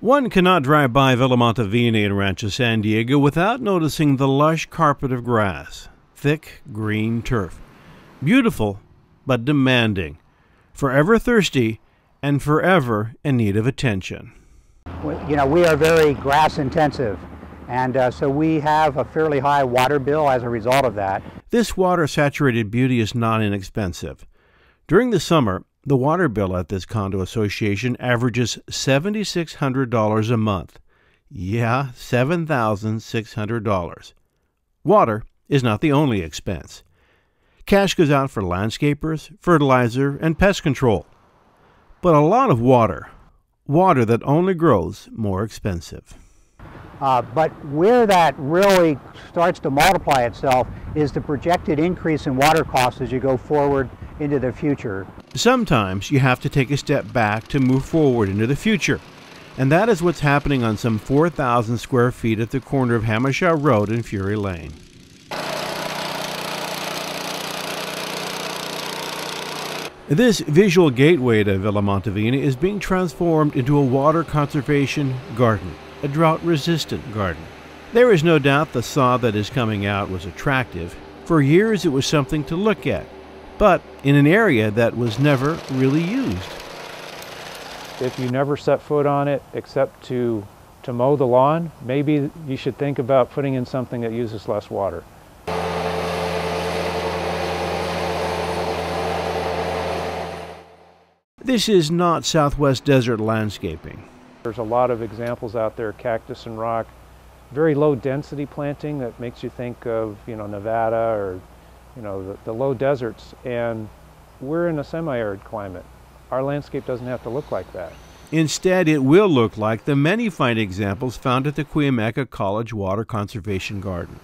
One cannot drive by Villa Montevina in Rancho San Diego without noticing the lush carpet of grass, thick green turf. Beautiful, but demanding, forever thirsty, and forever in need of attention. You know, we are very grass intensive, and so we have a fairly high water bill as a result of that. This water-saturated beauty is not inexpensive. During the summer, the water bill at this condo association averages $7,600 a month. Yeah, $7,600. Water is not the only expense. Cash goes out for landscapers, fertilizer, and pest control. But a lot of water that only grows more expensive. But where that really starts to multiply itself is the projected increase in water costs as you go forward into the future. Sometimes you have to take a step back to move forward into the future. And that is what's happening on some 4,000 square feet at the corner of Hamishaw Road and Fury Lane. This visual gateway to Villa Montevina is being transformed into a water conservation garden, a drought-resistant garden. There is no doubt the sod that is coming out was attractive. For years it was something to look at, but in an area that was never really used. If you never set foot on it except to mow the lawn, maybe you should think about putting in something that uses less water. This is not Southwest desert landscaping. There's a lot of examples out there, cactus and rock, very low density planting that makes you think of, Nevada or, the low deserts. And we're in a semi-arid climate. Our landscape doesn't have to look like that. Instead, it will look like the many fine examples found at the Cuyamaca College Water Conservation Garden.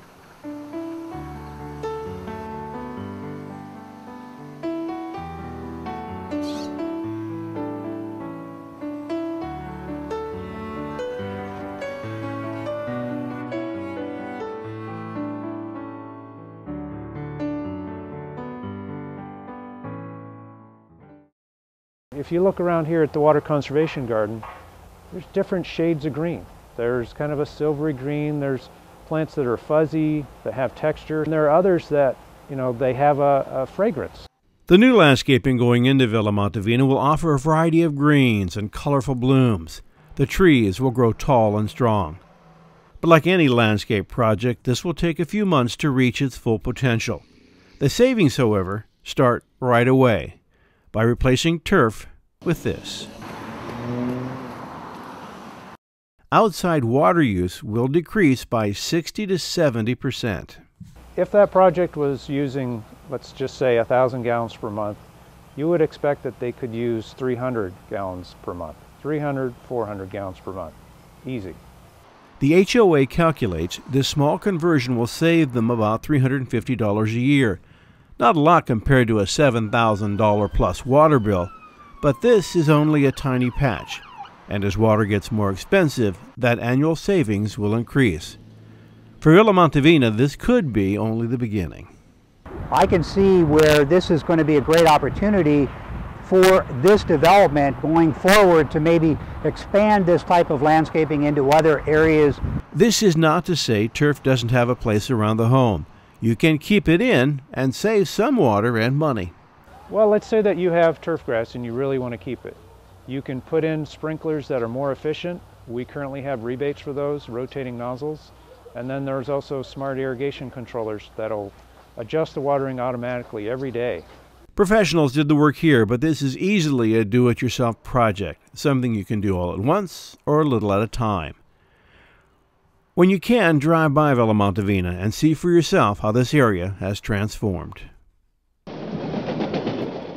If you look around here at the Water Conservation Garden, there's different shades of green. There's kind of a silvery green, there's plants that are fuzzy, that have texture, and there are others that, they have a fragrance. The new landscaping going into Villa Montevina will offer a variety of greens and colorful blooms. The trees will grow tall and strong. But like any landscape project, this will take a few months to reach its full potential. The savings, however, start right away by replacing turf with this. Outside water use will decrease by 60 to 70%. If that project was using, let's just say, 1,000 gallons per month, you would expect that they could use 300 gallons per month. 300, 400 gallons per month. Easy. The HOA calculates this small conversion will save them about $350 a year. Not a lot compared to a $7,000 plus water bill, but this is only a tiny patch. And as water gets more expensive, that annual savings will increase. For Villa Montevina, this could be only the beginning. I can see where this is going to be a great opportunity for this development going forward to maybe expand this type of landscaping into other areas. This is not to say turf doesn't have a place around the home. You can keep it in and save some water and money. Well, let's say that you have turf grass and you really want to keep it. You can put in sprinklers that are more efficient. We currently have rebates for those, rotating nozzles. And then there's also smart irrigation controllers that'll adjust the watering automatically every day. Professionals did the work here, but this is easily a do-it-yourself project, something you can do all at once or a little at a time. When you can, drive by Villa Montevina and see for yourself how this area has transformed.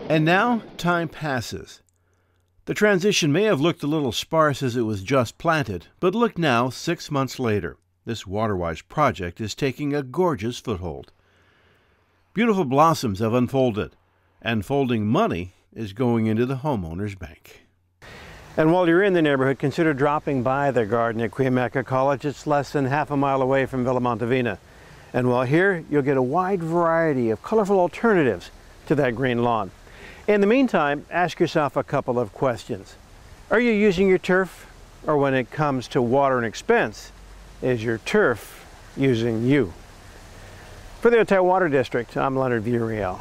And now, time passes. The transition may have looked a little sparse as it was just planted, but look now, 6 months later. This water-wise project is taking a gorgeous foothold. Beautiful blossoms have unfolded, and folding money is going into the homeowner's bank. And while you're in the neighborhood, consider dropping by the garden at Cuyamaca College. It's less than half a mile away from Villa Montevina. And while here, you'll get a wide variety of colorful alternatives to that green lawn. In the meantime, ask yourself a couple of questions. Are you using your turf? or when it comes to water and expense, is your turf using you? For the Otay Water District, I'm Leonard Villarreal.